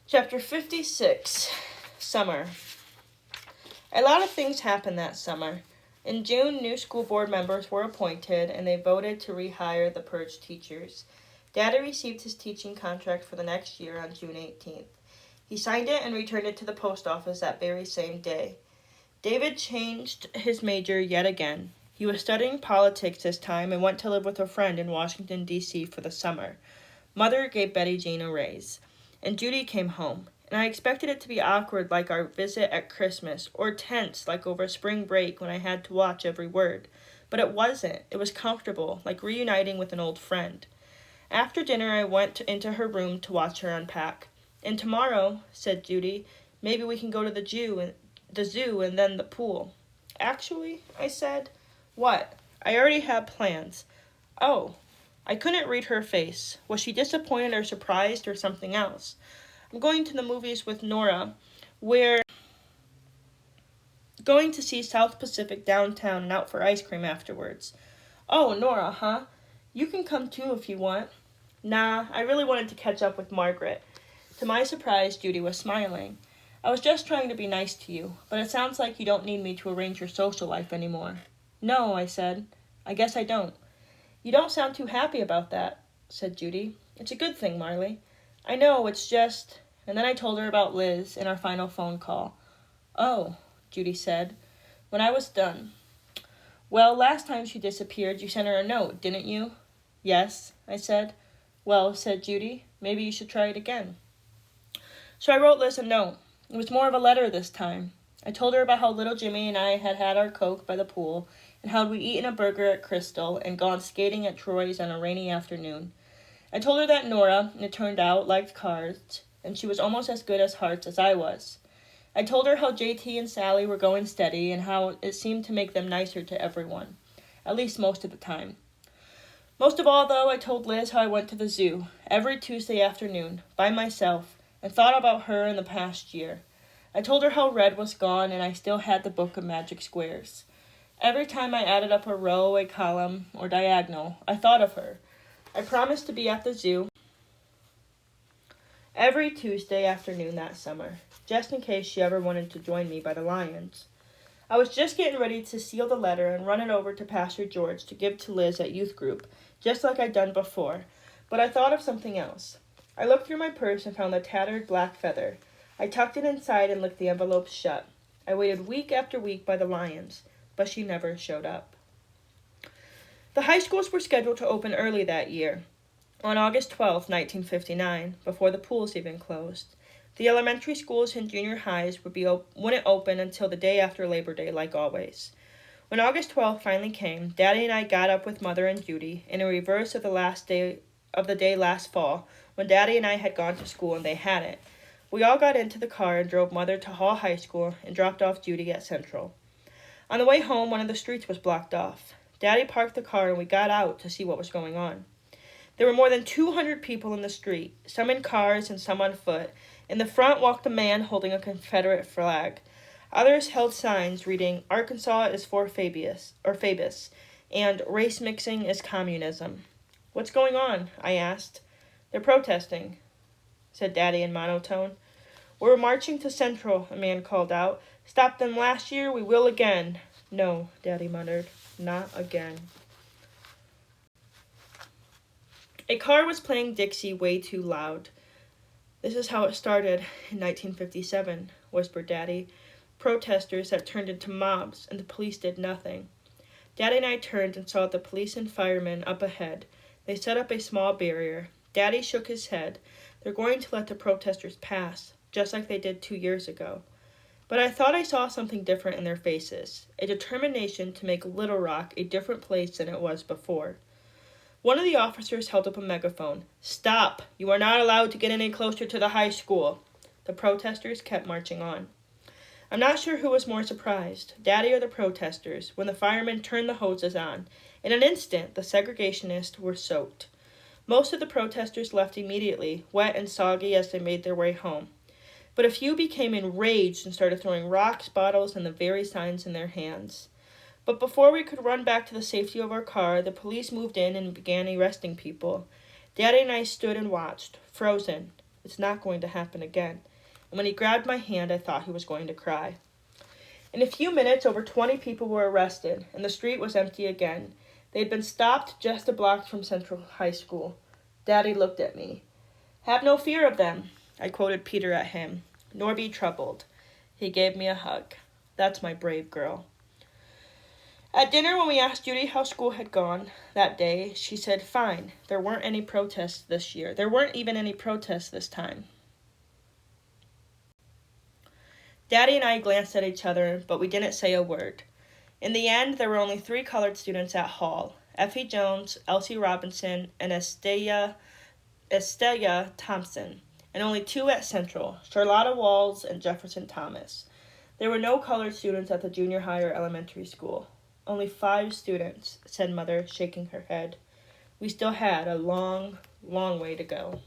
Chapter 56, Summer. A lot of things happened that summer. In June, new school board members were appointed, and they voted to rehire the purged teachers. Daddy received his teaching contract for the next year on June 18th. He signed it and returned it to the post office that very same day. David changed his major yet again. He was studying politics this time and went to live with a friend in Washington, D.C. for the summer. Mother gave Betty Jean a raise, and Judy came home, and I expected it to be awkward like our visit at Christmas, or tense like over spring break when I had to watch every word. But it wasn't. It was comfortable, like reuniting with an old friend. After dinner, I went into her room to watch her unpack. "And tomorrow," said Judy, "maybe we can go to the zoo and then the pool." "Actually," I said. "What?" "I already have plans." "Oh." I couldn't read her face. Was she disappointed or surprised or something else? "I'm going to the movies with Nora. We're going to see South Pacific downtown and out for ice cream afterwards." "Oh, Nora, huh? You can come too if you want." "Nah, I really wanted to catch up with Margaret." To my surprise, Judy was smiling. "I was just trying to be nice to you, but it sounds like you don't need me to arrange your social life anymore." "No," I said. "I guess I don't." "You don't sound too happy about that," said Judy. "It's a good thing, Marley." "I know, it's just—" And then I told her about Liz and our final phone call. "Oh," Judy said, when I was done. "Well, last time she disappeared, you sent her a note, didn't you?" "Yes," I said. "Well," said Judy, "maybe you should try it again." So I wrote Liz a note. It was more of a letter this time. I told her about how little Jimmy and I had had our Coke by the pool, and how we'd eaten a burger at Crystal and gone skating at Troy's on a rainy afternoon. I told her that Nora, it turned out, liked cards, and she was almost as good at hearts as I was. I told her how JT and Sally were going steady and how it seemed to make them nicer to everyone, at least most of the time. Most of all, though, I told Liz how I went to the zoo every Tuesday afternoon, by myself, and thought about her in the past year. I told her how Red was gone and I still had the book of magic squares. Every time I added up a row, a column, or diagonal, I thought of her. I promised to be at the zoo every Tuesday afternoon that summer, just in case she ever wanted to join me by the lions. I was just getting ready to seal the letter and run it over to Pastor George to give to Liz at youth group, just like I'd done before, but I thought of something else. I looked through my purse and found the tattered black feather. I tucked it inside and licked the envelope shut. I waited week after week by the lions, but she never showed up. The high schools were scheduled to open early that year, on August 12, 1959, before the pools even closed. The elementary schools and junior highs wouldn't open until the day after Labor Day, like always. When August 12th finally came, Daddy and I got up with Mother and Judy, in a reverse of the day last fall, when Daddy and I had gone to school and they hadn't. We all got into the car and drove Mother to Hall High School and dropped off Judy at Central. On the way home, one of the streets was blocked off. Daddy parked the car and we got out to see what was going on. There were more than 200 people in the street, some in cars and some on foot. In the front walked a man holding a Confederate flag. Others held signs reading, "Arkansas is for Fabius," and "Race mixing is communism." "What's going on?" I asked. "They're protesting," said Daddy in monotone. "We're marching to Central," a man called out. "Stopped them last year, we will again." "No," Daddy muttered, "not again." A car was playing Dixie way too loud. "This is how it started in 1957, whispered Daddy. "Protesters that turned into mobs, and the police did nothing." Daddy and I turned and saw the police and firemen up ahead. They set up a small barrier. Daddy shook his head. "They're going to let the protesters pass, just like they did 2 years ago." But I thought I saw something different in their faces, a determination to make Little Rock a different place than it was before. One of the officers held up a megaphone. "Stop! You are not allowed to get any closer to the high school." The protesters kept marching on. I'm not sure who was more surprised, Daddy or the protesters, when the firemen turned the hoses on. In an instant, the segregationists were soaked. Most of the protesters left immediately, wet and soggy as they made their way home. But a few became enraged and started throwing rocks, bottles, and the very signs in their hands. But before we could run back to the safety of our car, the police moved in and began arresting people. Daddy and I stood and watched, frozen. It's not going to happen again. And when he grabbed my hand, I thought he was going to cry. In a few minutes, over 20 people were arrested, and the street was empty again. They had been stopped just a block from Central High School. Daddy looked at me. "Have no fear of them," I quoted Peter at him, "nor be troubled." He gave me a hug. That's my brave girl. At dinner, when we asked Judy how school had gone that day, she said, "Fine. There weren't any protests this year. There weren't even any protests this time." Daddy and I glanced at each other, but we didn't say a word. In the end, there were only 3 colored students at Hall: Effie Jones, Elsie Robinson, and Estella Thompson, and only 2 at Central, Charlotta Walls and Jefferson Thomas. There were no colored students at the junior high or elementary school. "Only 5 students," said Mother, shaking her head. We still had a long, long way to go.